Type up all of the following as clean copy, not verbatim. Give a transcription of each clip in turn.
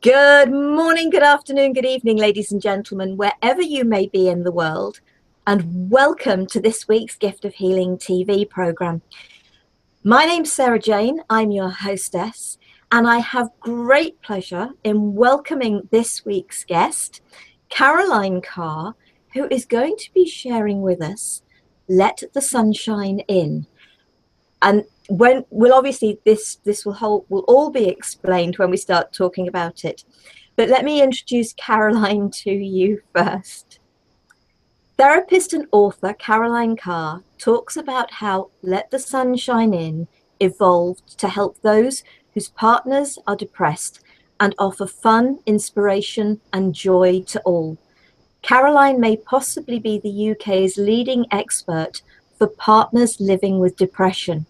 Good morning, good afternoon, good evening, ladies and gentlemen, wherever you may be in the world, and welcome to this week's Gift of Healing TV program. My name's Sarah Jane, I'm your hostess, and I have great pleasure in welcoming this week's guest, Caroline Carr, who is going to be sharing with us Let the Sunshine In. And when will obviously this will all be explained when we start talking about it. But let me introduce Caroline to you first. Therapist and author Caroline Carr talks about how Let the Sunshine In evolved to help those whose partners are depressed and offer fun, inspiration, and joy to all. Caroline may possibly be the UK's leading expert for partners living with depression.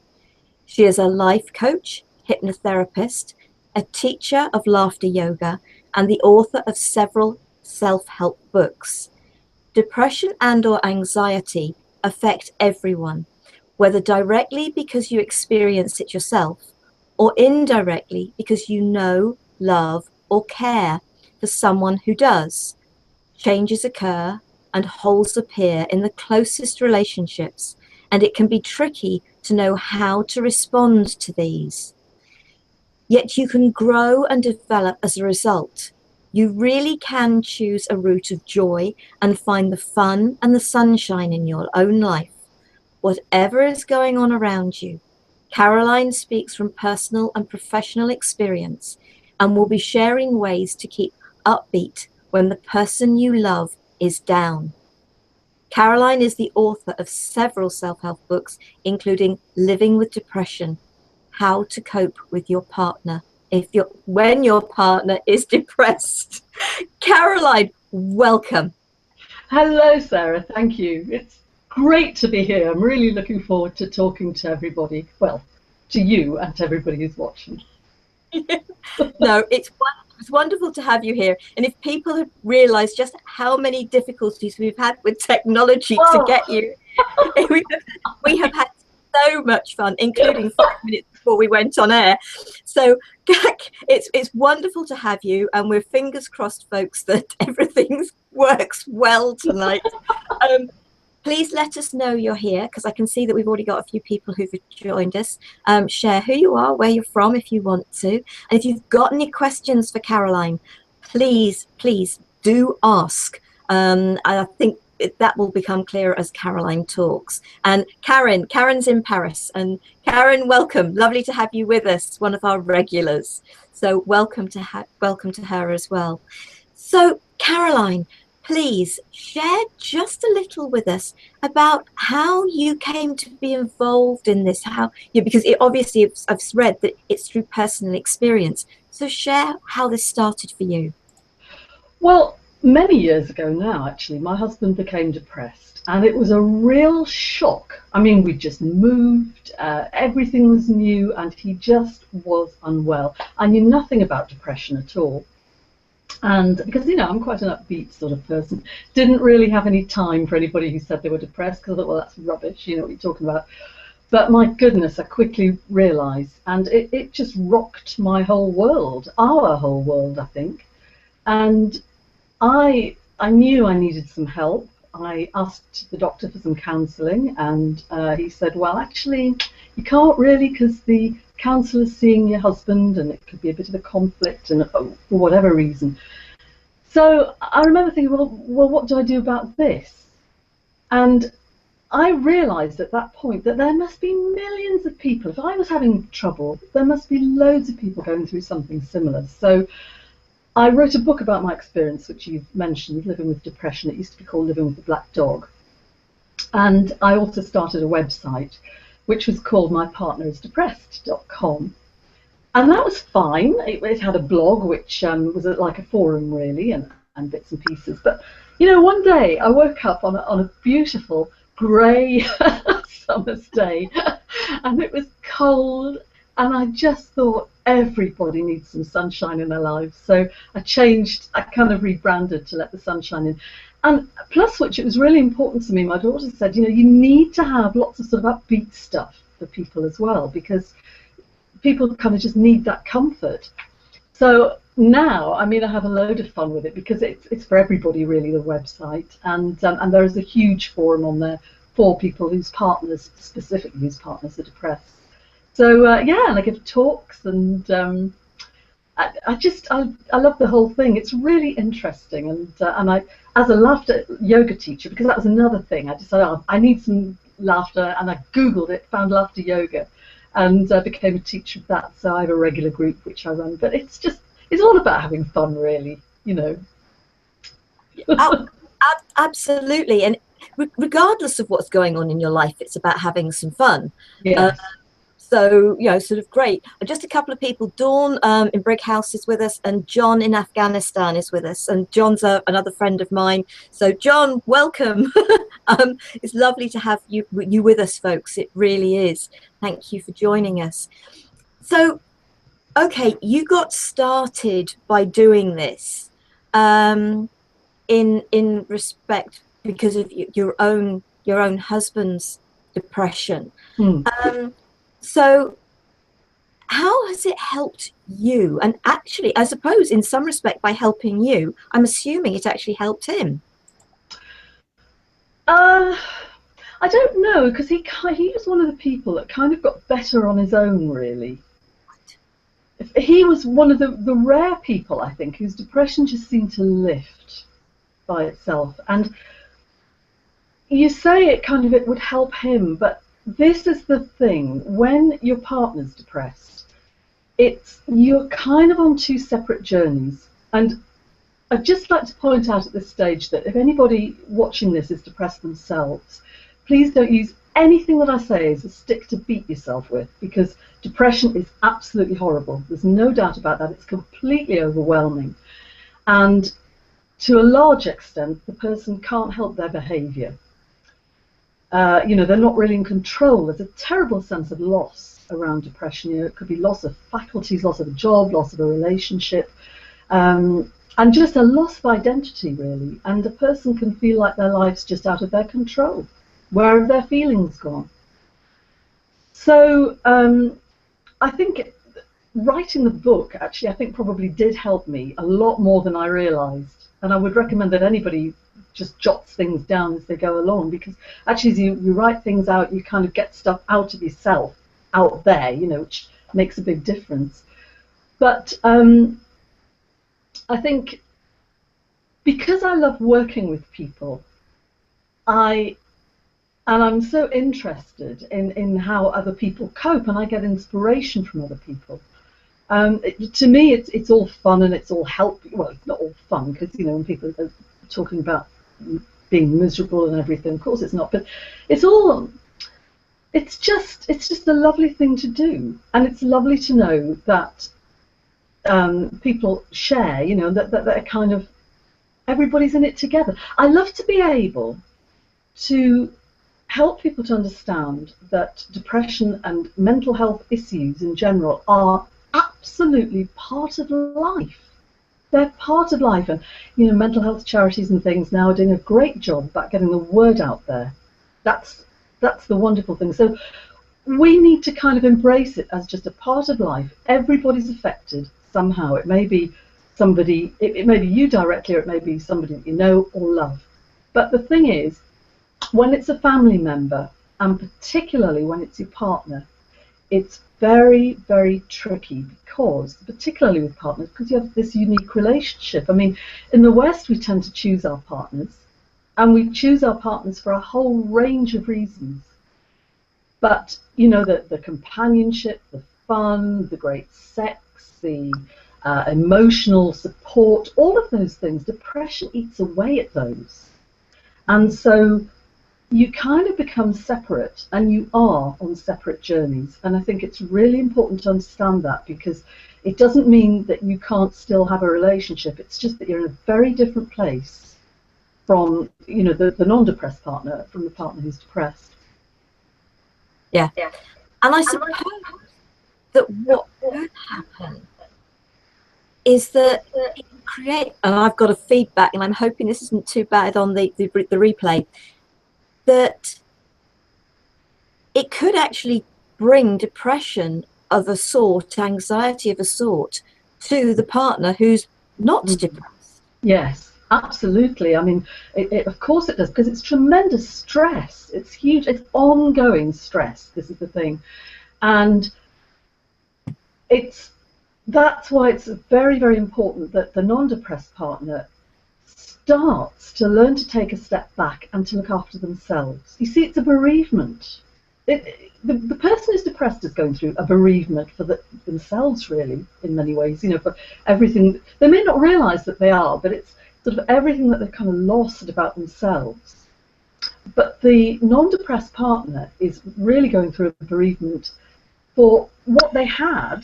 She is a life coach, hypnotherapist, a teacher of laughter yoga, and the author of several self-help books. Depression and/or anxiety affect everyone, whether directly because you experience it yourself or indirectly because you know, love, or care for someone who does. Changes occur and holes appear in the closest relationships, and it can be tricky to know how to respond to these. Yet you can grow and develop as a result. You really can choose a route of joy and find the fun and the sunshine in your own life, whatever is going on around you. Caroline speaks from personal and professional experience and will be sharing ways to keep upbeat when the person you love is down. Caroline is the author of several self-help books, including Living with Depression, How to Cope with Your Partner when your partner is depressed. Caroline, welcome. Hello, Sarah. Thank you. It's great to be here. I'm really looking forward to talking to everybody. Well, to you and to everybody who's watching. No, it's wonderful to have you here. And if people have realized just how many difficulties we've had with technology to get you, we have had so much fun, including 5 minutes before we went on air. So it's wonderful to have you, and we're fingers crossed, folks, that everything works well tonight. Please let us know you're here, because I can see that we've already got a few people who've joined us. Share who you are, where you're from if you want to. And if you've got any questions for Caroline, please do ask. I think that will become clearer as Caroline talks. And Karen's in Paris. And Karen, welcome. Lovely to have you with us, one of our regulars. So welcome to her as well. So Caroline, please share just a little with us about how you came to be involved in this. Because obviously I've read that it's through personal experience. So share how this started for you. Well, many years ago now, actually, my husband became depressed, and it was a real shock. I mean, we just moved, everything was new, and he just was unwell. I knew nothing about depression at all. And because, I'm quite an upbeat sort of person, didn't really have any time for anybody who said they were depressed, because I thought, well, that's rubbish, you know what you're talking about. But my goodness, I quickly realised, and it just rocked my whole world, our whole world, I think. And I knew I needed some help. I asked the doctor for some counselling, and he said, well, actually, you can't really, because the counsellor's seeing your husband, and it could be a bit of a conflict, and for whatever reason. So I remember thinking, well, what do I do about this? And I realised at that point that there must be millions of people. If I was having trouble, there must be loads of people going through something similar. So I wrote a book about my experience, which you've mentioned, Living with Depression. It used to be called Living with the Black Dog. And I also started a website, which was called mypartnerisdepressed.com. And that was fine. It had a blog, which was like a forum, really, and bits and pieces. But, one day I woke up on a beautiful grey summer's day, and it was cold, and I just thought everybody needs some sunshine in their lives. So I kind of rebranded to Let the Sunshine In. And plus which, it was really important to me, my daughter said, you need to have lots of sort of upbeat stuff for people as well, because people kind of just need that comfort. So now, I mean, I have a load of fun with it because it's for everybody really, the website, and there is a huge forum on there for people whose partners, specifically whose partners are depressed. So yeah, and I give talks, and I love the whole thing. It's really interesting, and I, as a laughter yoga teacher, because that was another thing. I decided, oh, I need some laughter, and I googled it, found laughter yoga, and became a teacher of that. So I have a regular group which I run. But it's all about having fun, really. You know. Oh, absolutely. And regardless of what's going on in your life, it's about having some fun. Uh, Yes. so, sort of great. Just a couple of people. Dawn in Brighouse is with us, and John in Afghanistan is with us. And John's another friend of mine. So, John, welcome. It's lovely to have you with us, folks. It really is. Thank you for joining us. So, okay, you got started by doing this. In respect because of your own husband's depression. Hmm. So how has it helped you? And actually, I suppose in some respect, by helping you, I'm assuming it actually helped him. Uh, I don't know because he was one of the people that kind of got better on his own, really. He was one of the rare people, I think, whose depression just seemed to lift by itself. And you say it would help him, but this is the thing: when your partner's depressed, it's you're kind of on two separate journeys. And I'd just like to point out at this stage that if anybody watching this is depressed themselves, please don't use anything that I say as a stick to beat yourself with, because depression is absolutely horrible. There's no doubt about that. It's completely overwhelming. And to a large extent, the person can't help their behaviour. They're not really in control. There's a terrible sense of loss around depression. It could be loss of faculties, loss of a job, loss of a relationship, and just a loss of identity, really. And a person can feel like their life's just out of their control. Where have their feelings gone? So I think writing the book, actually, I think probably did help me a lot more than I realised. And I would recommend that anybody just jots things down as they go along, because actually as you write things out, you kind of get stuff out of yourself, out there, which makes a big difference. But I think because I love working with people, I'm so interested in how other cope, and I get inspiration from other people. To me, it's all fun and it's all help. Well, it's not all fun because when people are talking about being miserable and everything, of course it's not. But it's just a lovely thing to do, and it's lovely to know that people share. That are kind of everybody's in it together. I love to be able to help people to understand that depression and mental health issues in general are absolutely part of life. They're part of life, and mental health charities and things now are doing a great job about getting the word out there. That's the wonderful thing. So we need to kind of embrace it as just a part of life. Everybody's affected somehow. It may be somebody, it may be you directly, or it may be somebody that you know or love. But the thing is, when it's a family member, and particularly when it's your partner, it's very, very tricky because, particularly with partners, because you have this unique relationship. I mean, in the West, we tend to choose our partners, and we choose our partners for a whole range of reasons. But, the companionship, the fun, the great sex, the emotional support, all of those things, depression eats away at those. And so you kind of become separate, and you are on separate journeys. And I think it's really important to understand that, because it doesn't mean that you can't still have a relationship. It's just that you're in a very different place from the non-depressed partner, from the partner who's depressed. Yeah. And I suppose that what could happen is that it create, and I've got a feedback, and I'm hoping this isn't too bad on the replay, that it could actually bring depression of a sort, anxiety of a sort, to the partner who's not Mm. depressed. Yes, absolutely. I mean, of course it does, because it's tremendous stress. It's huge. It's ongoing stress. This is the thing, and it's that's why it's very, very important that the non-depressed partner starts to learn to take a step back and to look after themselves. You see, it's a bereavement. The person who's depressed is going through a bereavement for themselves, really, in many ways. You know, for everything they may not realise that they are, but it's sort of everything that they've kind of lost about themselves. But the non-depressed partner is really going through a bereavement for what they had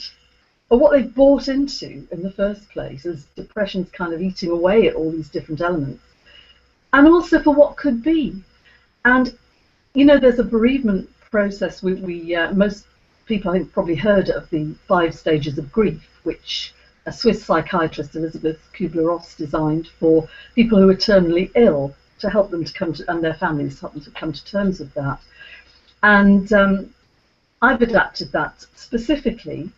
or what they've bought into in the first place, as depression's kind of eating away at all these different elements, and also for what could be. And you know, there's a bereavement process. We most people, I think, probably heard of the 5 stages of grief, which a Swiss psychiatrist, Elizabeth Kubler-Ross, designed for people who are terminally ill to help them to come to, and their families, help them to come to terms with that. And I've adapted that specifically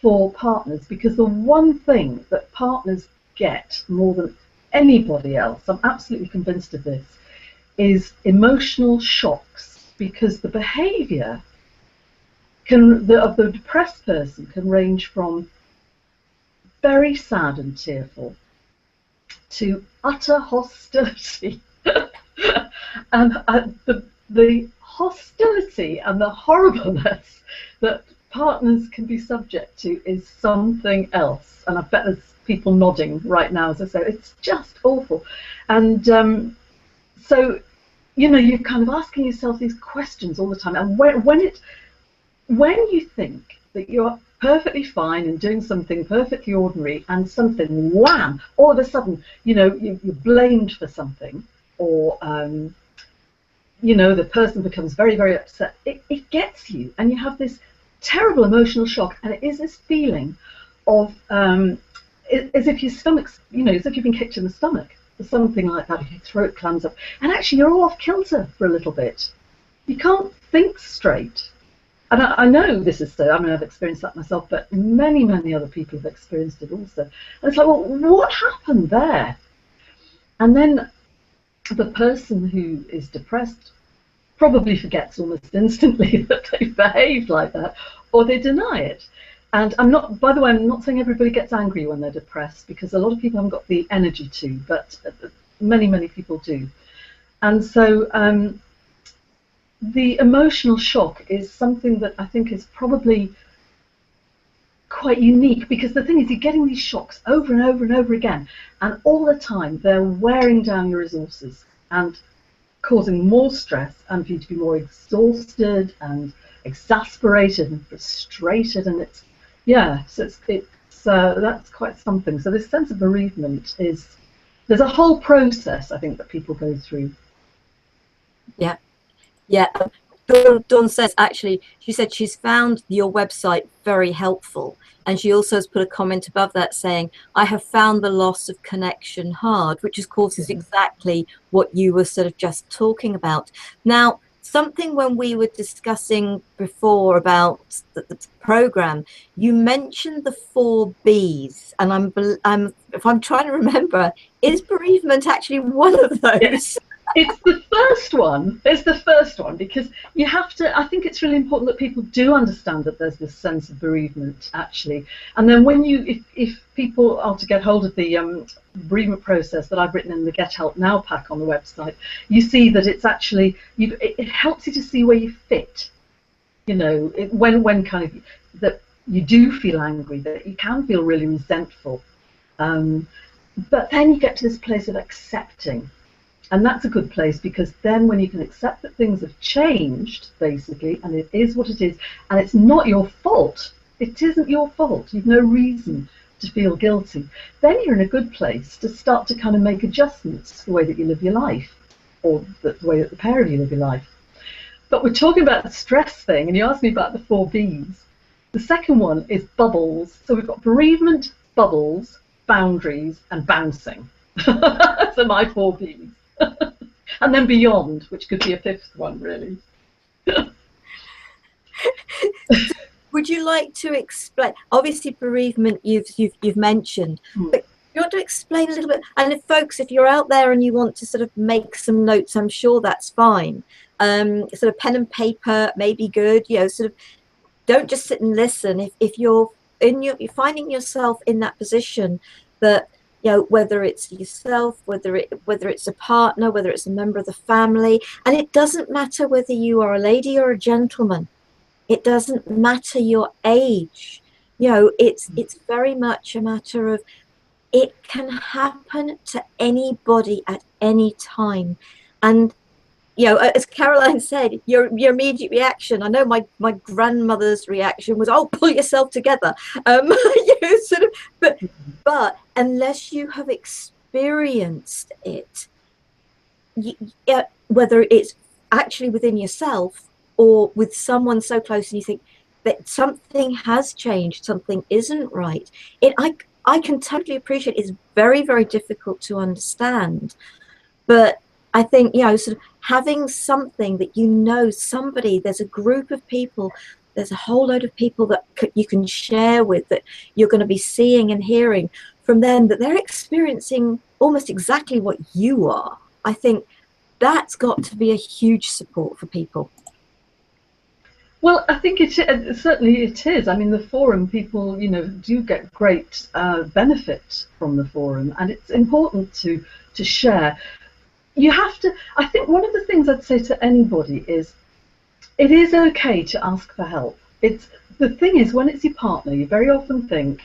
for partners, because the one thing that partners get more than anybody else, I'm absolutely convinced of this, is emotional shocks, because the behaviour of the depressed person can range from very sad and tearful to utter hostility. And the hostility and the horribleness that partners can be subject to is something else. And I bet there's people nodding right now as I say, it's just awful. And so, you know, you're kind of asking yourself these questions all the time. And when you think that you're perfectly fine and doing something perfectly ordinary, and something, wham, all of a sudden, you know, you're blamed for something, or you know, the person becomes very, very upset, it gets you, and you have this terrible emotional shock, and it is this feeling of as if your stomach's, you know, as if you've been kicked in the stomach, or something like that. Your throat clams up, and actually you're all off kilter for a little bit. You can't think straight. And I know this is so, I mean, I've experienced that myself, but many, many other people have experienced it also. And it's like, well, what happened there? And then the person who is depressed probably forgets almost instantly that they've behaved like that, or they deny it. And I'm not, by the way, I'm not saying everybody gets angry when they're depressed, because a lot of people haven't got the energy to, but many, many people do. And so the emotional shock is something that I think is probably quite unique, because the thing is, you're getting these shocks over and over and over again, and all the time they're wearing down your resources and causing more stress, and for you to be more exhausted and exasperated and frustrated. And it's, yeah, so it's that's quite something. So this sense of bereavement is, there's a whole process, I think, that people go through. Yeah. Yeah, Dawn says, actually, she said she's found your website very helpful. And she also has put a comment above that saying, I have found the loss of connection hard, which of course is exactly what you were sort of just talking about. Now, something when we were discussing before about the program, you mentioned the 4 Bs, and I'm if I'm trying to remember, is bereavement actually one of those? It's the first one. It's the first one, because you have to, I think it's really important that people do understand that there's this sense of bereavement, actually. And then when you, if people are to get hold of the bereavement process that I've written in the Get Help Now pack on the website, you see that it's actually, it helps you to see where you fit. You know, when kind of, that you do feel angry, that you can feel really resentful. But then you get to this place of accepting. And that's a good place, because then when you can accept that things have changed, basically, and it is what it is, and it's not your fault, it isn't your fault, you've no reason to feel guilty, then you're in a good place to start to kind of make adjustments to the way that you live your life, or the way that the pair of you live your life. But we're talking about the stress thing, and you asked me about the 4 Bs. The second one is bubbles. So we've got bereavement, bubbles, boundaries, and bouncing. So my 4 Bs. And then beyond, which could be a fifth one, really. would you like to explain? Obviously, bereavement you've mentioned, Hmm. but you want to explain a little bit. And if folks, if you're out there and you want to sort of make some notes, I'm sure that's fine. Sort of pen and paper may be good. Sort of don't just sit and listen. If you're finding yourself in that position that whether it's yourself, whether it's a partner, whether it's a member of the family, and it doesn't matter whether you are a lady or a gentleman, it doesn't matter your age. It's very much a matter of it can happen to anybody at any time. And as Caroline said, your immediate reaction. I know my grandmother's reaction was, "Oh, pull yourself together." Sort of, but unless you have experienced it, whether it's actually within yourself or with someone so close, and you think that something has changed, something isn't right. I can totally appreciate it's very, very difficult to understand. But I think, sort of having something that somebody, there's a group of people, there's a whole load of people that you can share with, that you're going to be seeing and hearing from them, that they're experiencing almost exactly what you are. I think that's got to be a huge support for people. Well, I think certainly it is. I mean, the forum, people, do get great benefit from the forum, and it's important to share. You have to. I think one of the things I'd say to anybody is, it is okay to ask for help. It's the thing is, when it's your partner, you very often think,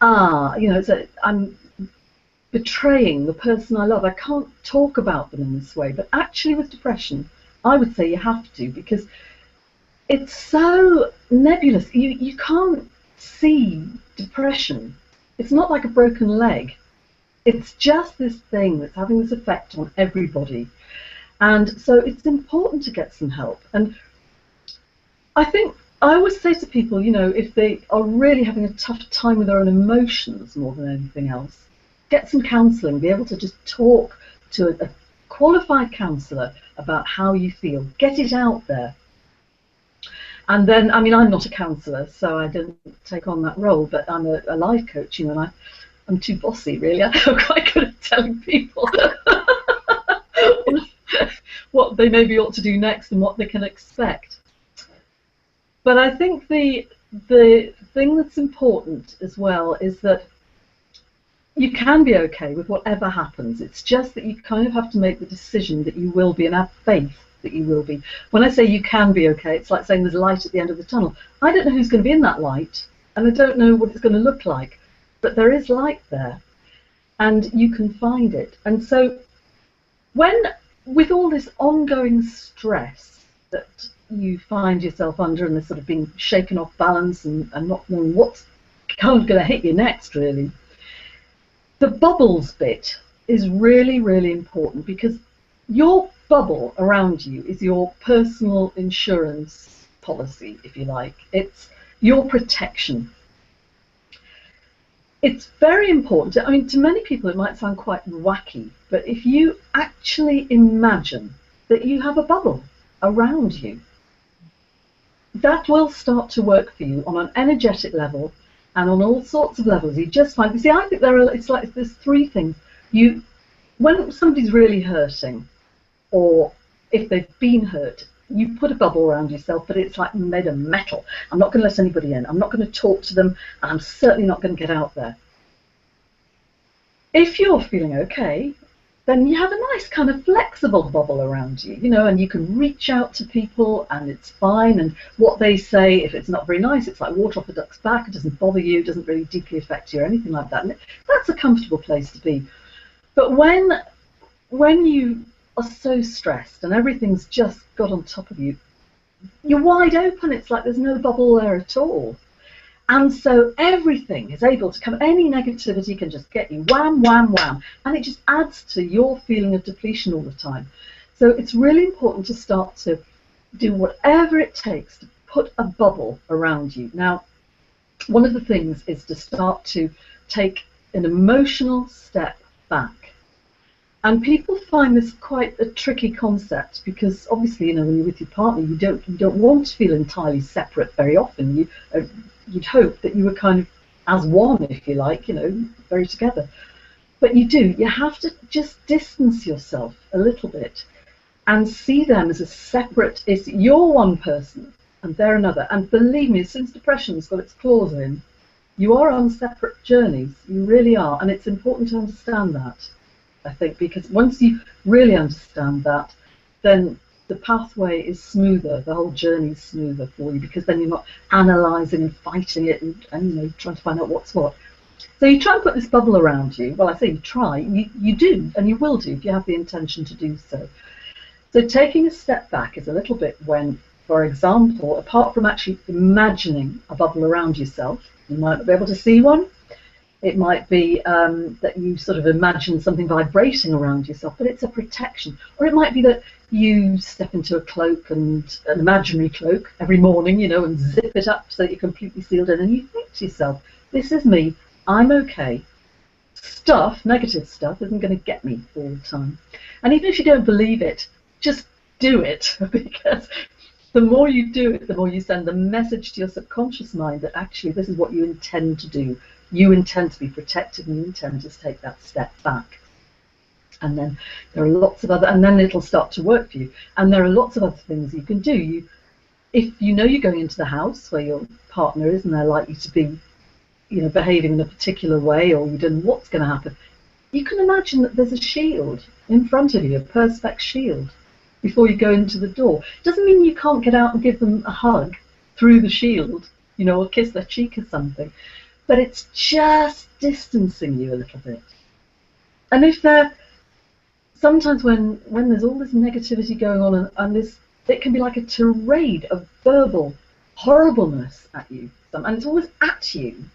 I'm betraying the person I love. I can't talk about them in this way. But actually, with depression, I would say you have to, because it's so nebulous. You can't see depression. It's not like a broken leg. It's just this thing that's having this effect on everybody. And so it's important to get some help. And I think I always say to people, if they are really having a tough time with their own emotions more than anything else, get some counselling, be able to just talk to a qualified counsellor about how you feel. Get it out there. And then, I mean, I'm not a counsellor, so I didn't take on that role, but I'm a life coach, and I'm too bossy, really. I'm quite good at telling people what they maybe ought to do next and what they can expect. But I think the thing that's important as well is that you can be okay with whatever happens. It's just that you kind of have to make the decision that you will be, and have faith that you will be. When I say you can be okay, it's like saying there's light at the end of the tunnel. I don't know who's going to be in that light, and I don't know what it's going to look like, but there is light there, and you can find it. And so with all this ongoing stress that you find yourself under, and this sort of being shaken off balance and not knowing what's kind of going to hit you next, really, the bubbles bit is really, really important, because your bubble around you is your personal insurance policy, if you like. It's your protection. It's very important. I mean, to many people it might sound quite wacky, but if you actually imagine that you have a bubble around you, that will start to work for you on an energetic level and on all sorts of levels. You just find, see, I think it's like there's three things. When somebody's really hurting, or if they've been hurt, you put a bubble around yourself, but it's like made of metal. I'm not going to let anybody in. I'm not going to talk to them, and I'm certainly not going to get out there. If you're feeling okay, then you have a nice kind of flexible bubble around you, and you can reach out to people, and it's fine. And what they say, if it's not very nice, it's like water off a duck's back. It doesn't bother you, it doesn't really deeply affect you or anything like that. And that's a comfortable place to be. But when you are so stressed and everything's just got on top of you, you're wide open. It's like there's no bubble there at all. And so everything is able to come, any negativity can just get you wham, wham, wham. And it just adds to your feeling of depletion all the time. So it's really important to start to do whatever it takes to put a bubble around you. Now, one of the things is to start to take an emotional step back. And people find this quite a tricky concept because obviously, when you're with your partner, you don't want to feel entirely separate very often. You'd hope that you were kind of as one, if you like, very together. But you do. You have to just distance yourself a little bit and see them as a separate. You're one person and they're another. And believe me, since depression's got its claws in, you are on separate journeys. You really are, and it's important to understand that. I think, because once you really understand that, then the pathway is smoother, the whole journey is smoother for you, because then you're not analysing and fighting it and trying to find out what's what. So you try and put this bubble around you. Well, I say you try, you do, and you will do if you have the intention to do so. So taking a step back is a little bit when, for example, apart from actually imagining a bubble around yourself, you might not be able to see one. It might be that you sort of imagine something vibrating around yourself, but it's a protection. Or it might be that you step into a cloak, and an imaginary cloak, every morning, and zip it up so that you're completely sealed in, and you think to yourself, this is me, I'm okay. Negative stuff, isn't going to get me all the time. And even if you don't believe it, just do it, because the more you do it, the more you send the message to your subconscious mind that actually this is what you intend to do. You intend to be protected, and you intend to take that step back. And then there are lots of other, and then it'll start to work for you. And there are lots of other things you can do. If you're going into the house where your partner is, and they're likely to be, behaving in a particular way, or you don't know what's going to happen, you can imagine that there's a shield in front of you, a perspex shield, before you go into the door. It doesn't mean you can't get out and give them a hug through the shield, or kiss their cheek or something. But it's just distancing you a little bit. And if sometimes when there's all this negativity going on, and it can be like a tirade of verbal horribleness at you, and it's always at you,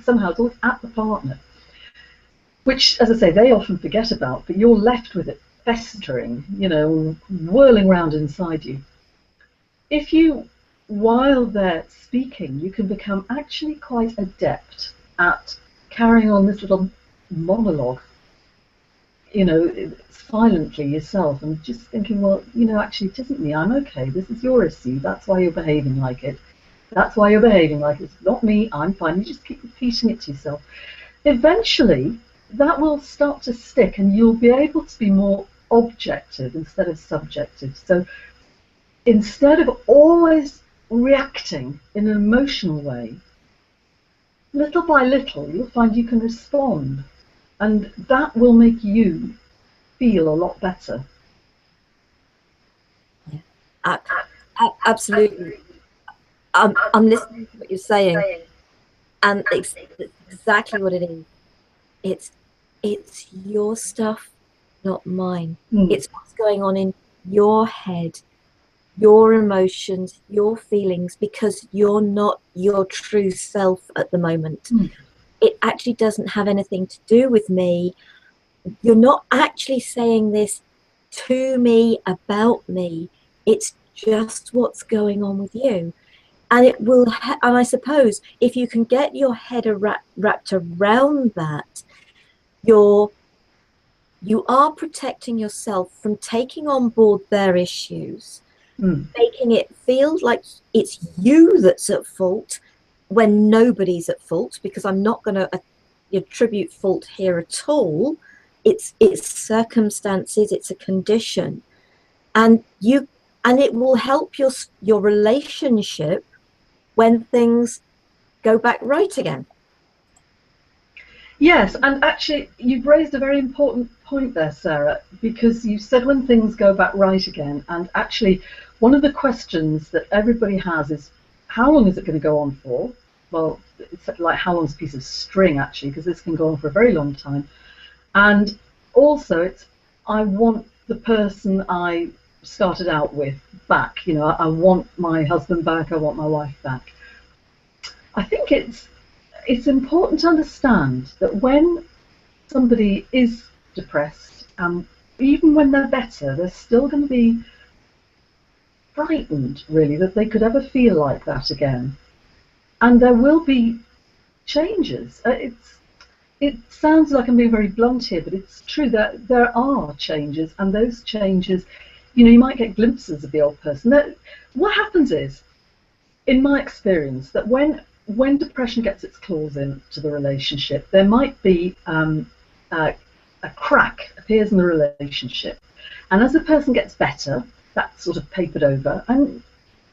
somehow it's always at the partner, which, as I say, they often forget about, but you're left with it festering, whirling around inside you. If you, while they're speaking, you can become actually quite adept at carrying on this little monologue, silently yourself, and just thinking, well, actually it isn't me, I'm okay, this is your issue, that's why you're behaving like it. That's why you're behaving like it. It's not me, I'm fine. You just keep repeating it to yourself. Eventually, that will start to stick, and you'll be able to be more objective instead of subjective. So instead of always reacting in an emotional way, little by little you'll find you can respond, and that will make you feel a lot better. Yeah, absolutely. I'm listening to what you're saying, and it's exactly what it is. It's your stuff, not mine. It's what's going on in your head, your emotions, your feelings, because you're not your true self at the moment. It actually doesn't have anything to do with me. You're not actually saying this to me about me. It's just what's going on with you. And it will, and I suppose if you can get your head wrapped around that, you are protecting yourself from taking on board their issues, making it feel like it's you that's at fault when nobody's at fault, because I'm not going to attribute fault here at all. It's circumstances, it's a condition, and it will help your relationship when things go back right again. Yes, and actually you've raised a very important point there, Sarah, because you said when things go back right again, and actually one of the questions that everybody has is, how long is it going to go on for? Well, it's like how long's a piece of string, actually, because this can go on for a very long time. And also it's, I want the person I started out with back. I want my husband back, I want my wife back. I think it's important to understand that when somebody is depressed, even when they're better, they're still going to be frightened, really, that they could ever feel like that again. And there will be changes. it sounds like I'm being very blunt here, but it's true that there are changes, and those changes, you might get glimpses of the old person. What happens is, in my experience, that when depression gets its claws into the relationship, there might be a crack appears in the relationship, and as the person gets better, that's sort of papered over, and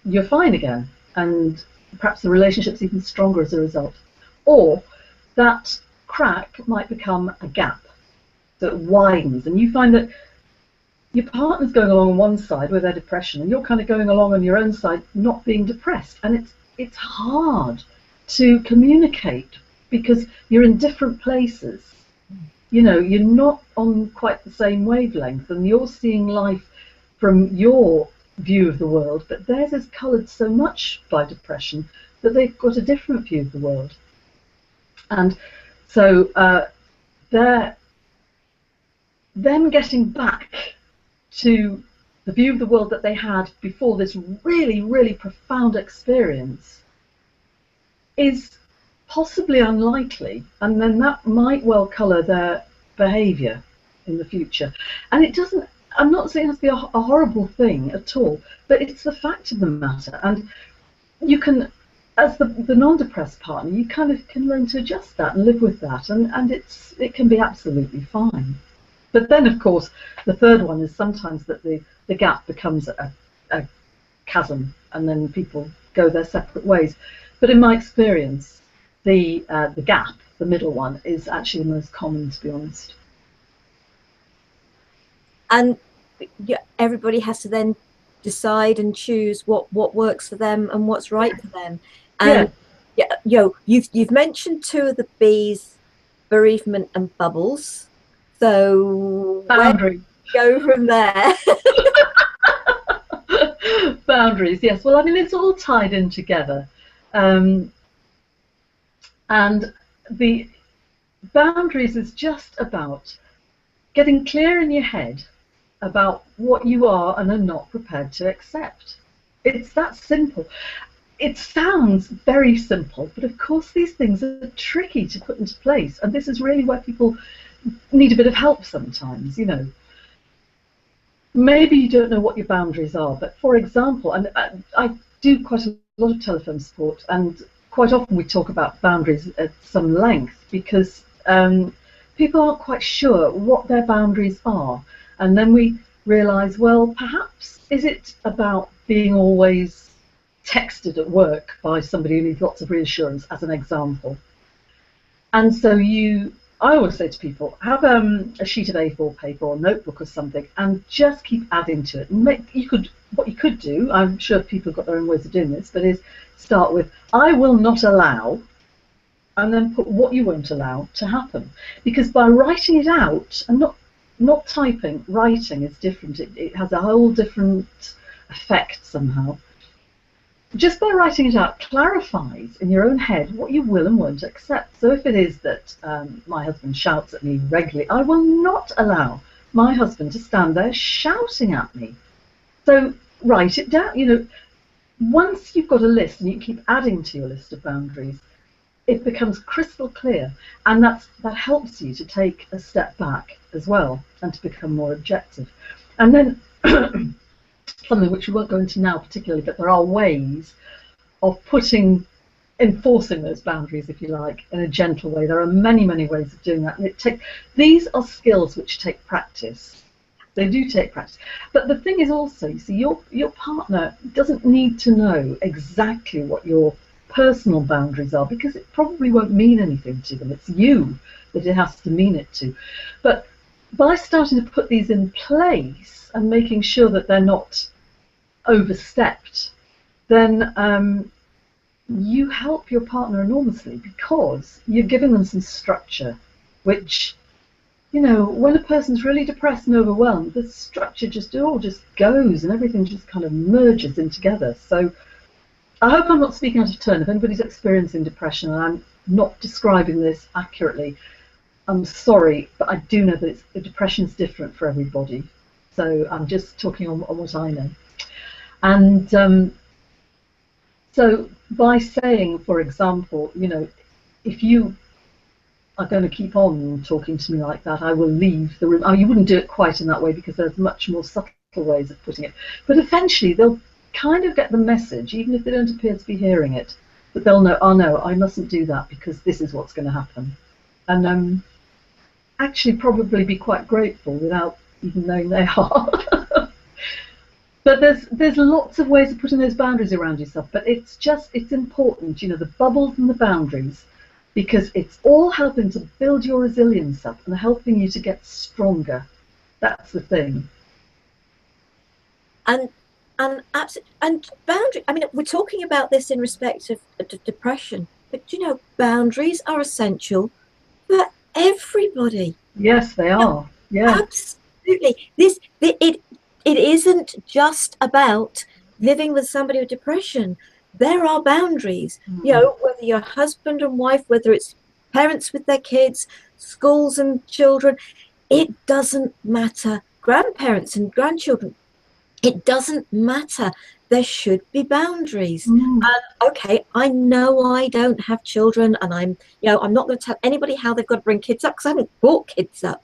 you're fine again, and perhaps the relationship's even stronger as a result. Or that crack might become a gap that widens, and you find that your partner's going along on one side with their depression, and you're kind of going along on your own side not being depressed, and it's hard to communicate because you're in different places. You're not on quite the same wavelength, and you're seeing life from your view of the world, but theirs is coloured so much by depression that they've got a different view of the world. And so they're them getting back to the view of the world that they had before this really, really profound experience is possibly unlikely, and then that might well colour their behaviour in the future. And it doesn't, I'm not saying it has to be a horrible thing at all, but it's the fact of the matter. And you can, as the non-depressed partner, you kind of can learn to adjust that and live with that, and it can be absolutely fine. But then, of course, the third one is sometimes that the gap becomes a chasm, and then people go their separate ways. But in my experience, the gap, the middle one, is actually the most common, to be honest. And everybody has to then decide and choose what works for them and what's right for them. And you've mentioned two of the B's, bereavement and bubbles. So boundaries. Where do you go from there? Boundaries, yes. Well, I mean, it's all tied in together. And the boundaries is just about getting clear in your head about what you are and are not prepared to accept. It's that simple. It sounds very simple, but of course these things are tricky to put into place, and this is really where people need a bit of help sometimes. Maybe you don't know what your boundaries are, but for example, and I do quite a lot of telephone support, and quite often we talk about boundaries at some length because people aren't quite sure what their boundaries are, and then we realise, well, perhaps is it about being always texted at work by somebody who needs lots of reassurance, as an example. And so I always say to people, have a sheet of A4 paper or a notebook or something, and just keep adding to it. What you could do, I'm sure people have got their own ways of doing this, but is start with, I will not allow, and then put what you won't allow to happen. Because by writing it out, and not typing, writing is different. It has a whole different effect somehow. Just by writing it out clarifies in your own head what you will and won't accept. So if it is that my husband shouts at me regularly, I will not allow my husband to stand there shouting at me. So write it down. Once you've got a list and you keep adding to your list of boundaries, it becomes crystal clear, and that helps you to take a step back as well and to become more objective. And then something which we won't go into now particularly, but there are ways of enforcing those boundaries, if you like, in a gentle way. There are many, many ways of doing that. And these are skills which take practice. They do take practice. But the thing is also, you see, your partner doesn't need to know exactly what your personal boundaries are, because it probably won't mean anything to them. It's you that it has to mean it to. But by starting to put these in place and making sure that they're not overstepped, then you help your partner enormously, because you're giving them some structure, which, when a person's really depressed and overwhelmed, the structure just goes and everything just kind of merges in together. So I hope I'm not speaking out of turn. If anybody's experiencing depression and I'm not describing this accurately, I'm sorry, but I do know that the depression is different for everybody. So I'm just talking on what I know. And so by saying, for example, if you are going to keep on talking to me like that, I will leave the room. Oh, you wouldn't do it quite in that way because there's much more subtle ways of putting it. But eventually they'll kind of get the message, even if they don't appear to be hearing it, that they'll know, oh no, I mustn't do that because this is what's going to happen. And actually probably be quite grateful without even knowing they are. But there's lots of ways of putting those boundaries around yourself. But it's important, the bubbles and the boundaries, because it's all helping to build your resilience up and helping you to get stronger. That's the thing. And and boundary. I mean, we're talking about this in respect of depression, but boundaries are essential for everybody. Yes, they are. Yeah. Absolutely. It isn't just about living with somebody with depression. There are boundaries. Mm. Whether you're husband and wife, whether it's parents with their kids, schools and children, it doesn't matter. Grandparents and grandchildren, it doesn't matter. There should be boundaries. Mm. And okay, I know I don't have children, and I'm not going to tell anybody how they've got to bring kids up because I haven't brought kids up.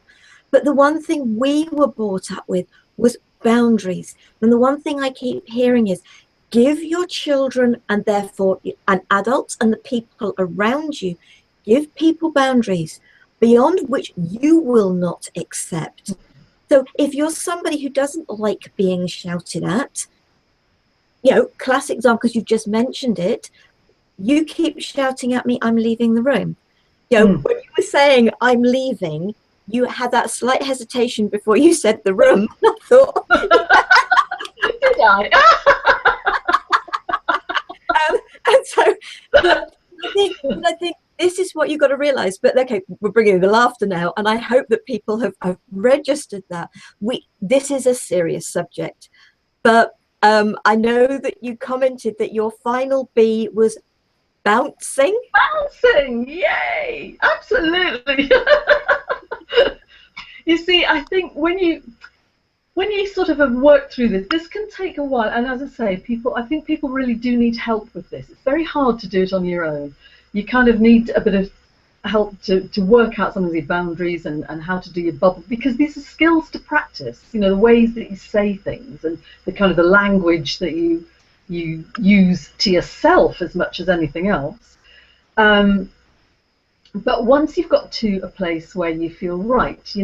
But the one thing we were brought up with was boundaries. And the one thing I keep hearing is give your children and therefore and adults and the people around you, give people boundaries beyond which you will not accept. So if you're somebody who doesn't like being shouted at, classic example, because you've just mentioned it, you keep shouting at me, I'm leaving the room. Mm. When you were saying I'm leaving, you had that slight hesitation before you said the room. I thought, Did I? and so, but I think this is what you've got to realize. But okay, we're bringing the laughter now, and I hope that people have registered that this is a serious subject. But I know that you commented that your final B was bouncing. Bouncing! Yay! Absolutely. You see, I think when you sort of have worked through this can take a while. And as I say, I think people really do need help with this. It's very hard to do it on your own. You kind of need a bit of help to work out some of the boundaries and how to do your bubble, because these are skills to practice. The ways that you say things and the kind of the language that you use to yourself as much as anything else. But once you've got to a place where you feel right,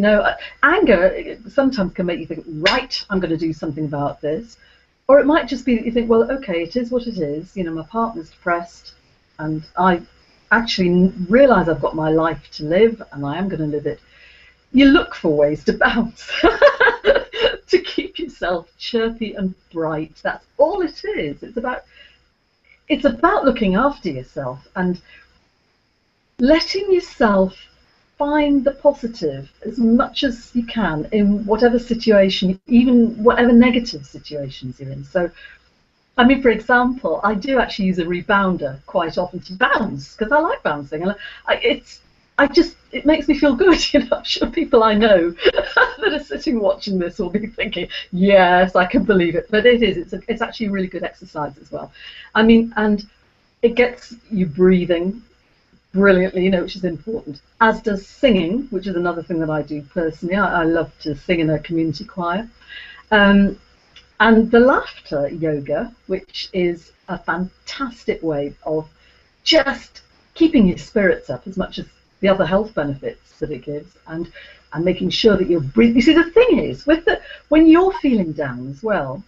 anger sometimes can make you think, right, I'm going to do something about this. Or it might just be that you think, well, okay, it is what it is. My partner's depressed and I actually realise I've got my life to live and I am going to live it. You look for ways to bounce, to keep yourself chirpy and bright. That's all it is. It's about looking after yourself and letting yourself find the positive as much as you can in whatever situation, even whatever negative situations you're in. So, I mean, for example, I do actually use a rebounder quite often to bounce because I like bouncing, and it makes me feel good. I'm sure people I know that are sitting watching this will be thinking, yes, I can believe it. But it is. It's actually a really good exercise as well. I mean, and it gets you breathing brilliantly, which is important, as does singing, which is another thing that I do personally. I love to sing in a community choir. And the laughter yoga, which is a fantastic way of just keeping your spirits up as much as the other health benefits that it gives, and making sure that you're breathing. You see, the thing is, when you're feeling down as well,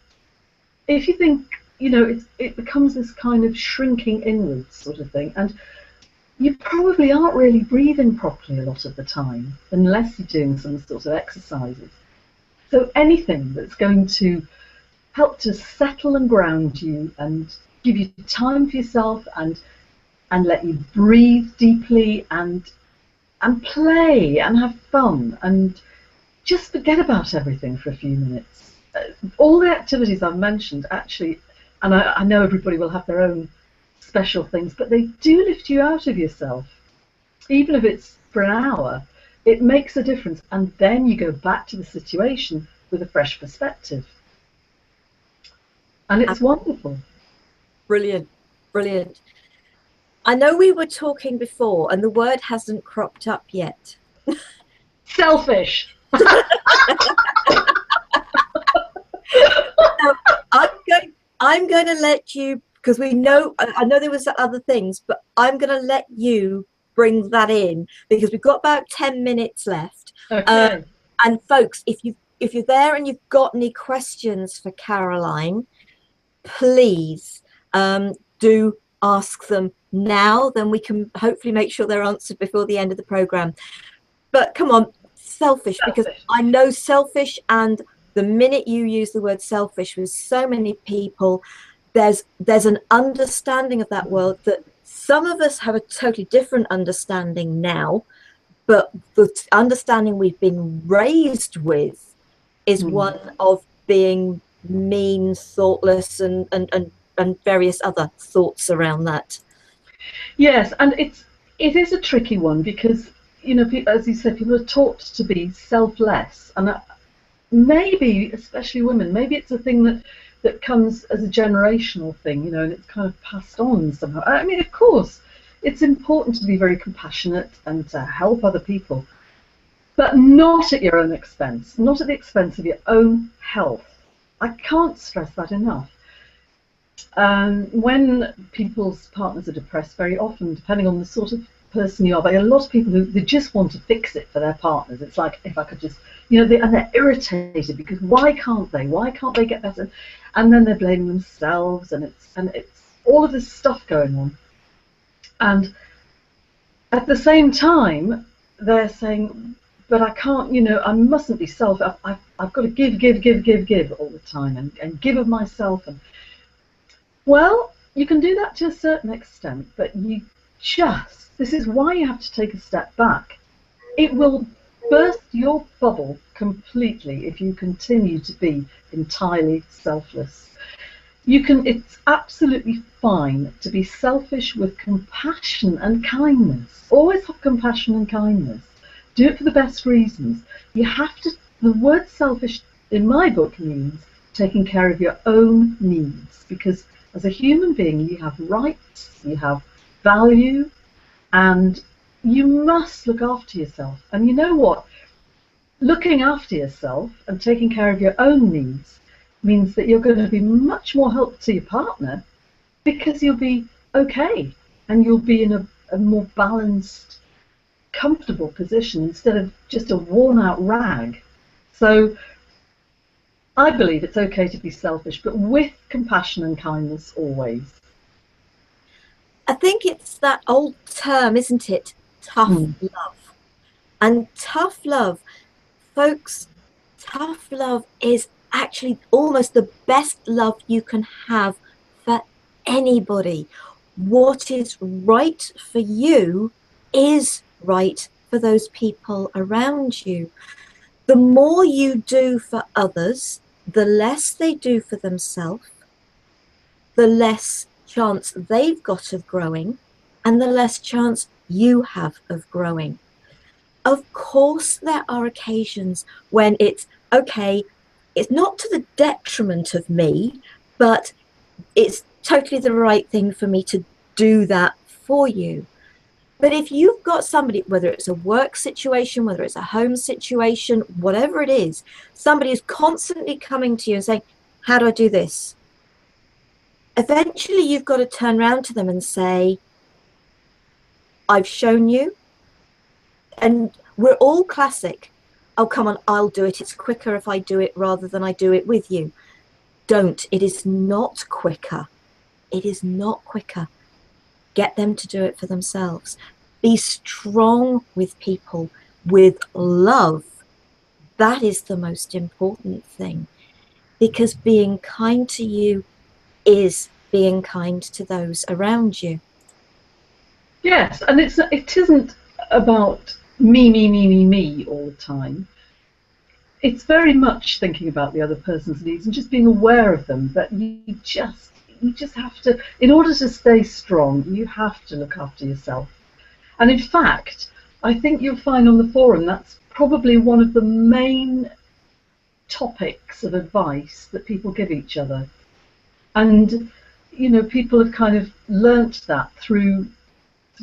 if you think, it becomes this kind of shrinking inwards sort of thing, and you probably aren't really breathing properly a lot of the time unless you're doing some sort of exercises. So anything that's going to help to settle and ground you and give you time for yourself and let you breathe deeply and play and have fun and just forget about everything for a few minutes. All the activities I've mentioned actually, and I know everybody will have their own special things, but they do lift you out of yourself. Even if it's for an hour, it makes a difference, and then you go back to the situation with a fresh perspective. And it's wonderful. Brilliant, brilliant. I know we were talking before and the word hasn't cropped up yet. Selfish. So I'm going I'm going to let you, because we know I know there was other things, but I'm going to let you bring that in because we've got about 10 minutes left. Uh, Okay. and folks, if you're there and you've got any questions for Caroline, please do ask them now. Then we can hopefully make sure they're answered before the end of the program. But come on, selfish, because Selfish. I know selfish, and the minute you use the word selfish with so many people, there's an understanding of that world that some of us have a totally different understanding now, but the understanding we've been raised with is Mm. one of being mean, thoughtless, and various other thoughts around that. Yes, and it is a tricky one because as you said, people are taught to be selfless, and maybe, especially women, maybe it's a thing that comes as a generational thing, and it's kind of passed on somehow. I mean, of course, it's important to be very compassionate and to help other people, but not at your own expense, not at the expense of your own health. I can't stress that enough. When people's partners are depressed, very often, depending on the sort of person you are, but a lot of people who they just want to fix it for their partners. It's like, if I could just, and they're irritated because why can't they? Why can't they get better? And then they're blaming themselves, and it's all of this stuff going on. And at the same time, they're saying, but I can't, I mustn't be selfish. I've got to give all the time, and give of myself. And well, you can do that to a certain extent, but this is why you have to take a step back. It will burst your bubble completely if you continue to be entirely selfless. It's absolutely fine to be selfish with compassion and kindness. Always have compassion and kindness. Do it for the best reasons. The word selfish in my book means taking care of your own needs, because as a human being, you have rights, you have value, and you must look after yourself. And you know what? Looking after yourself and taking care of your own needs means that you're going to be much more help to your partner, because you'll be okay and you'll be in a more balanced, comfortable position instead of just a worn out rag. So I believe it's okay to be selfish, but with compassion and kindness always. I think it's that old term, isn't it? Tough Mm. love. And tough love, folks, tough love is actually almost the best love you can have for anybody. What is right for you is right for those people around you. The more you do for others, the less they do for themselves, the less chance they've got of growing, and the less chance you have of growing. Of course, there are occasions when it's okay, it's not to the detriment of me, but it's totally the right thing for me to do that for you. But if you've got somebody, whether it's a work situation, whether it's a home situation, whatever it is, somebody is constantly coming to you and saying, how do I do this? Eventually, you've got to turn around to them and say, I've shown you. And we're all classic. Oh, come on, I'll do it. It's quicker if I do it rather than I do it with you. Don't. It is not quicker. It is not quicker. Get them to do it for themselves. Be strong with people with love. That is the most important thing, because being kind to you is being kind to those around you. Yes, and it isn't about me all the time. It's very much thinking about the other person's needs and just being aware of them. But you just have to, in order to stay strong, you have to look after yourself. And in fact, I think you'll find on the forum that's probably one of the main topics of advice that people give each other. And people have kind of learnt that through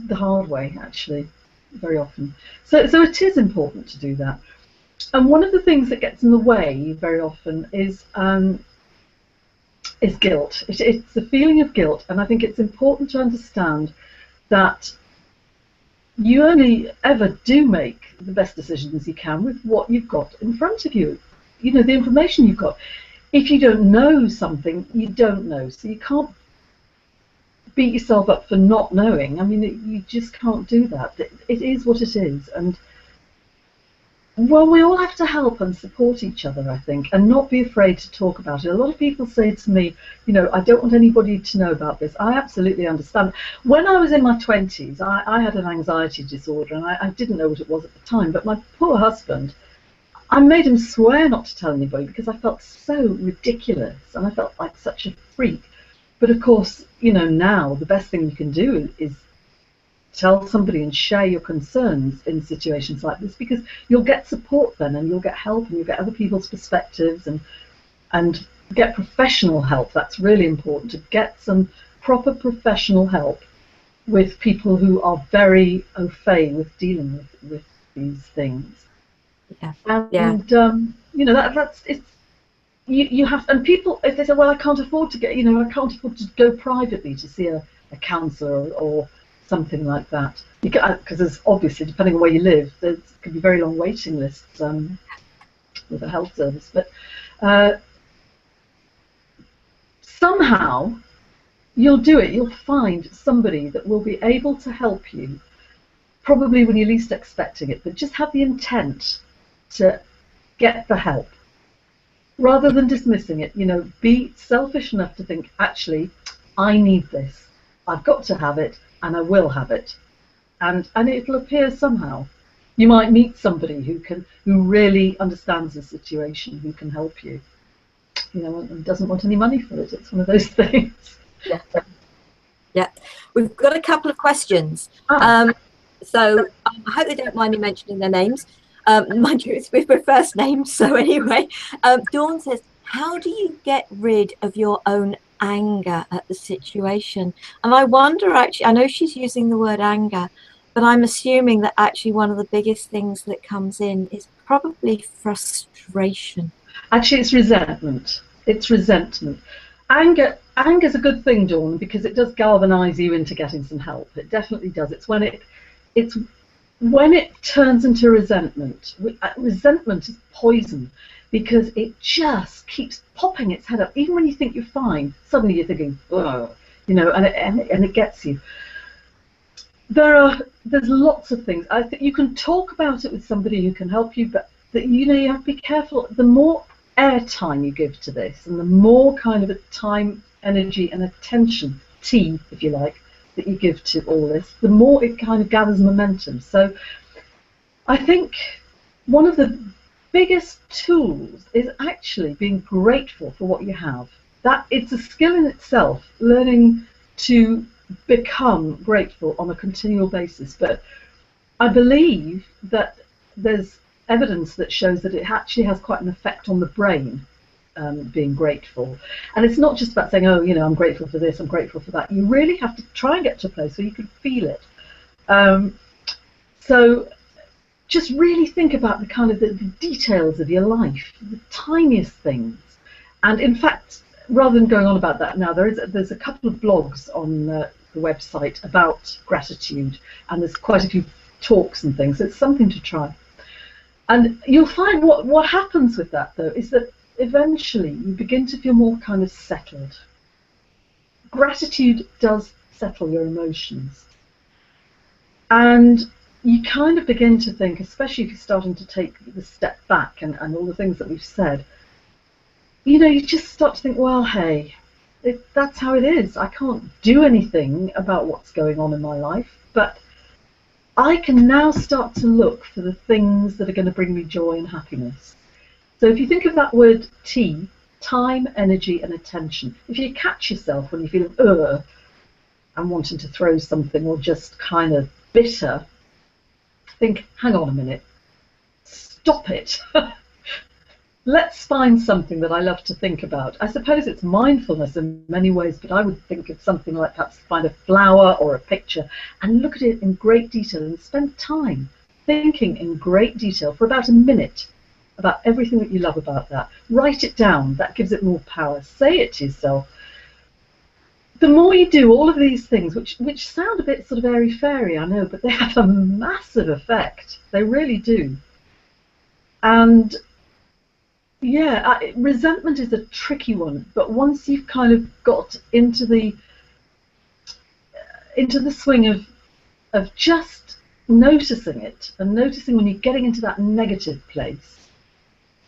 the hard way, actually, very often. So it is important to do that. And one of the things that gets in the way very often is guilt. It's the feeling of guilt, and I think it's important to understand that you only ever do make the best decisions you can with what you've got in front of you. You know, the information you've got. If you don't know something, you don't know. So you can't beat yourself up for not knowing. I mean, you just can't do that. It is what it is. And, well, we all have to help and support each other, I think, and not be afraid to talk about it. A lot of people say to me, you know, I don't want anybody to know about this. I absolutely understand. When I was in my 20s, I had an anxiety disorder, and I didn't know what it was at the time, but my poor husband, I made him swear not to tell anybody because I felt so ridiculous, and I felt like such a freak. But of course, you know, now the best thing you can do is tell somebody and share your concerns in situations like this, because you'll get support then, and you'll get help, and you'll get other people's perspectives, and get professional help. That's really important, to get some proper professional help with people who are very au fait with dealing with these things. Yeah. And you know, that's it's you have, and people, if they say, well, I can't afford to get, you know, I can't afford to go privately to see a counsellor or something like that, because there's obviously, depending on where you live, there could be very long waiting lists with a health service. But somehow you'll do it. You'll find somebody that will be able to help you, probably when you're least expecting it. But just have the intent to get the help, rather than dismissing it. You know, be selfish enough to think, actually, I need this. I've got to have it, and I will have it, and it'll appear somehow. You might meet somebody who really understands the situation, who can help you. You know, and doesn't want any money for it. It's one of those things. Yeah. Yeah. We've got a couple of questions. So I hope they don't mind me mentioning their names. Mind you, it's with my first name. So anyway, Dawn says, how do you get rid of your own anger at the situation? And I wonder, actually, I know she's using the word anger, but I'm assuming that actually one of the biggest things that comes in is probably frustration. Actually, it's resentment. It's resentment. Anger's a good thing, Dawn, because it does galvanise you into getting some help. It definitely does. It's when it turns into resentment. Resentment is poison, because it just keeps popping its head up. Even when you think you're fine, suddenly you're thinking, ugh, you know, and it gets you. There's lots of things. I think you can talk about it with somebody who can help you, but you know, you have to be careful. The more airtime you give to this, and the more kind of a time, energy, and attention, tea, if you like, that you give to all this, the more it kind of gathers momentum. So I think one of the biggest tools is actually being grateful for what you have. That it's a skill in itself, learning to become grateful on a continual basis. But I believe that there's evidence that shows that it actually has quite an effect on the brain, being grateful. And it's not just about saying, oh, you know, I'm grateful for this, I'm grateful for that. You really have to try and get to a place where you can feel it. So just really think about the kind of the details of your life, the tiniest things. And in fact, rather than going on about that now, there's a couple of blogs on the website about gratitude, and there's quite a few talks and things. So it's something to try. And you'll find what happens with that, though, is that eventually you begin to feel more kind of settled. Gratitude does settle your emotions. And you kind of begin to think, especially if you're starting to take the step back and all the things that we've said, you know, you just start to think, well, hey, that's how it is. I can't do anything about what's going on in my life, but I can now start to look for the things that are going to bring me joy and happiness. So if you think of that word T, time, energy, and attention, if you catch yourself when you feel, I'm wanting to throw something, or just kind of bitter, think, hang on a minute, stop it. let's find something that I love to think about. I suppose it's mindfulness in many ways, but I would think of something like perhaps find a flower or a picture and look at it in great detail and spend time thinking in great detail for about a minute about everything that you love about that. Write it down. That gives it more power. Say it to yourself. The more you do all of these things, which sound a bit sort of airy-fairy, I know, but they have a massive effect. They really do. And yeah, resentment is a tricky one, but once you've kind of got into the swing of just noticing it and noticing when you're getting into that negative place,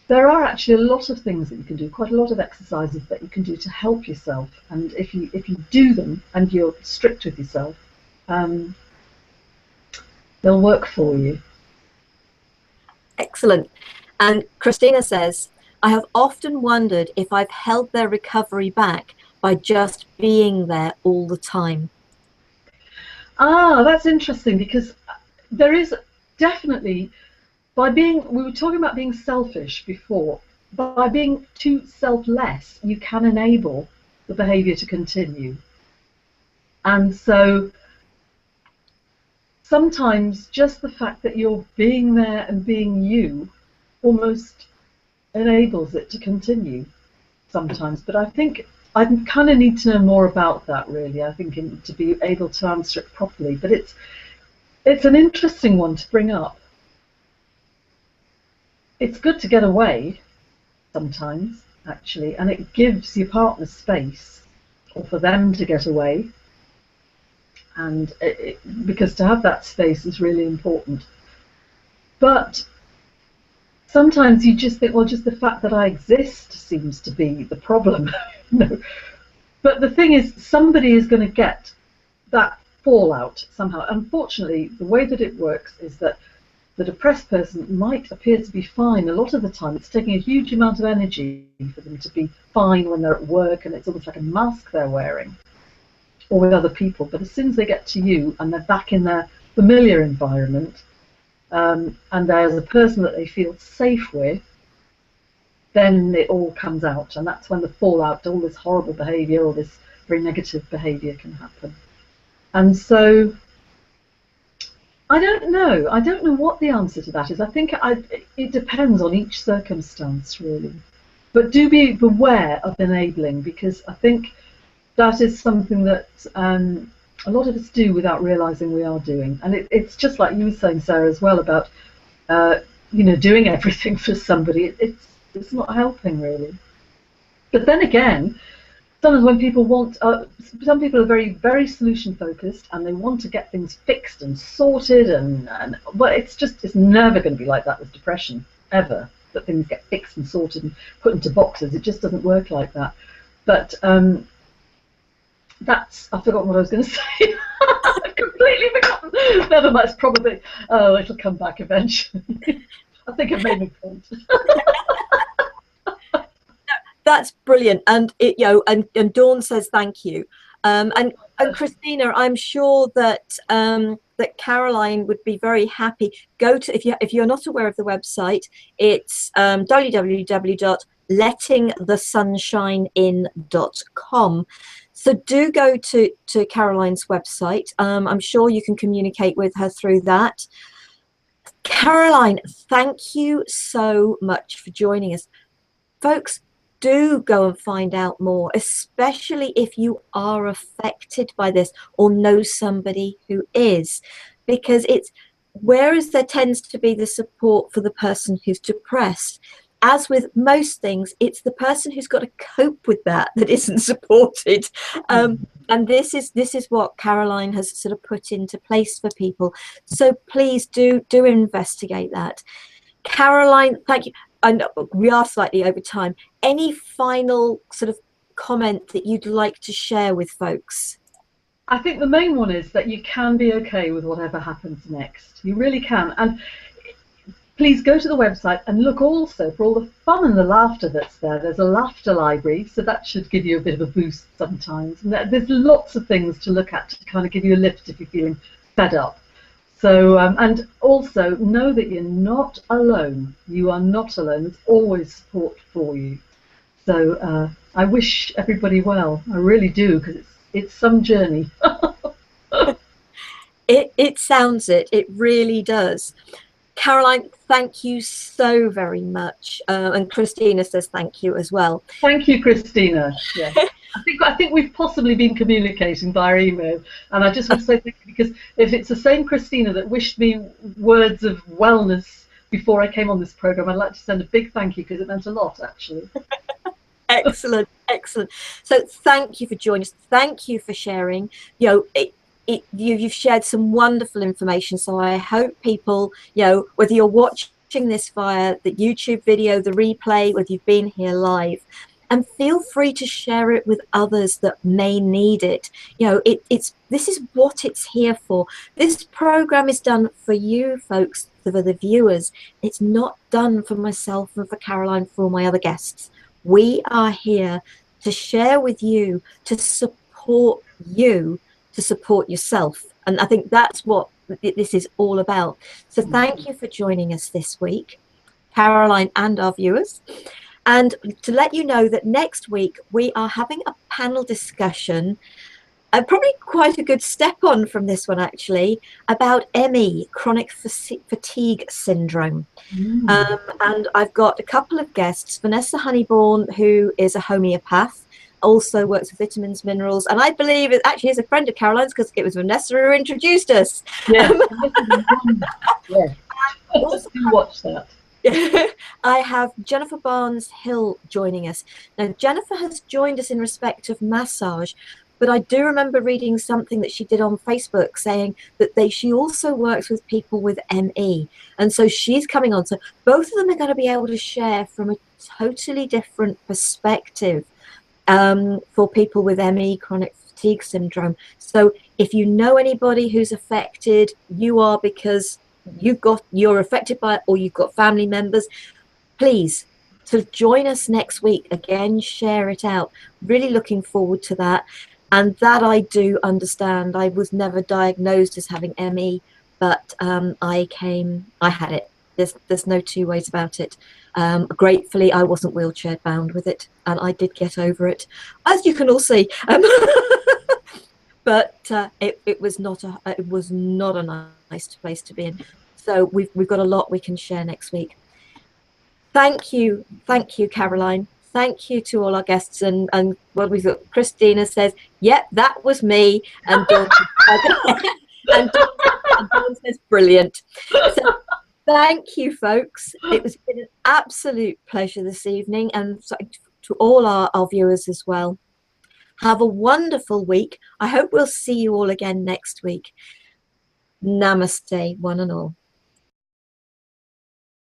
there are actually a lot of things that you can do, quite a lot of exercises that you can do to help yourself. And if you do them and you're strict with yourself, they'll work for you. Excellent. And Christina says, I have often wondered if I've held their recovery back by just being there all the time. Ah, that's interesting, because there is definitely, we were talking about being selfish before, by being too selfless, you can enable the behaviour to continue. And so sometimes just the fact that you're being there and being you almost enables it to continue sometimes. But I think I kind of need to know more about that, really, I think, to be able to answer it properly. But it's an interesting one to bring up. It's good to get away sometimes, actually, and it gives your partner space, or for them to get away, and because to have that space is really important. But sometimes you just think, well, just the fact that I exist seems to be the problem. No. But the thing is, somebody is going to get that fallout somehow. Unfortunately, the way that it works is that the depressed person might appear to be fine a lot of the time. It's taking a huge amount of energy for them to be fine when they're at work, and it's almost like a mask they're wearing, or with other people. But as soon as they get to you and they're back in their familiar environment, and there's a person that they feel safe with, then it all comes out, and that's when the fallout, all this horrible behaviour or this very negative behaviour can happen. And so I don't know. I don't know what the answer to that is. I think it depends on each circumstance, really. But do be aware of enabling, because I think that is something that a lot of us do without realising we are doing. And it's just like you were saying, Sarah, as well, about doing everything for somebody. It's not helping, really. But then again, sometimes when people want, some people are very, very solution focused, and they want to get things fixed and sorted, but it's never going to be like that with depression, ever, that things get fixed and sorted and put into boxes. It just doesn't work like that. But I've forgotten what I was going to say. I've completely forgotten. Never mind, it's probably, it'll come back eventually. I think I've made my point. That's brilliant, and and Dawn says thank you, and Christina, I'm sure that that Caroline would be very happy. Go to, if you're not aware of the website, it's www.lettingthesunshinein.com. So do go to Caroline's website. I'm sure you can communicate with her through that. Caroline, thank you so much for joining us, folks. Do go and find out more, especially if you are affected by this or know somebody who is, because whereas there tends to be the support for the person who's depressed, as with most things, it's the person who's got to cope with that isn't supported. And this is what Caroline has sort of put into place for people. So please do investigate that. Caroline, thank you. And we are slightly over time. Any final sort of comment that you'd like to share with folks? I think the main one is that you can be okay with whatever happens next. You really can. And please go to the website and look also for all the fun and the laughter that's there. There's a laughter library, so that should give you a bit of a boost sometimes. And there's lots of things to look at to kind of give you a lift if you're feeling fed up. So, and also know that you're not alone. You are not alone. There's always support for you. So I wish everybody well. I really do, because it's some journey. It sounds it. It really does. Caroline, thank you so very much. And Christina says thank you as well. Thank you, Christina. Yes. I think we've possibly been communicating via email, and I just want to say thank you, because if it's the same Christina that wished me words of wellness before I came on this program, I'd like to send a big thank you, because it meant a lot, actually. Excellent, excellent. So thank you for joining us. Thank you for sharing. You've shared some wonderful information. So I hope people, whether you're watching this via the YouTube video, the replay, whether you've been here live, and feel free to share it with others that may need it. This is what it's here for. This program is done for you folks, for the viewers. It's not done for myself and for Caroline, for all my other guests. We are here to share with you, to support you, to support yourself. And I think that's what this is all about. So thank you for joining us this week, Caroline, and our viewers. And to let you know that next week we are having a panel discussion, probably quite a good step on from this one actually, about ME, chronic fatigue syndrome. And I've got a couple of guests, Vanessa Honeyborn, who is a homeopath, also works with vitamins, minerals, and I believe it actually is a friend of Caroline's, because it was Vanessa who introduced us. Yes, yes. Also, Do watch that. I have Jennifer Barnes-Hill joining us. Now, Jennifer has joined us in respect of massage, but I do remember reading something that she did on Facebook saying that she also works with people with ME. And so she's coming on. So both of them are going to be able to share from a totally different perspective for people with ME, chronic fatigue syndrome. So if you know anybody who's affected, you are, because you're affected by it, or you've got family members, please, to join us next week. Again, share it out. Really looking forward to that. And that I do understand. I was never diagnosed as having ME, but I had it. There's no two ways about it. Gratefully, I wasn't wheelchair bound with it, and I did get over it, as you can all see. But it was not a nice place to be in. So we've got a lot we can share next week. Thank you, Caroline. Thank you to all our guests, and what we've got. Christina says, "Yep, that was me," and Dawn, and Dawn says, "Brilliant." So thank you, folks. It has been an absolute pleasure this evening, and to all our viewers as well. Have a wonderful week. I hope we'll see you all again next week. Namaste, one and all.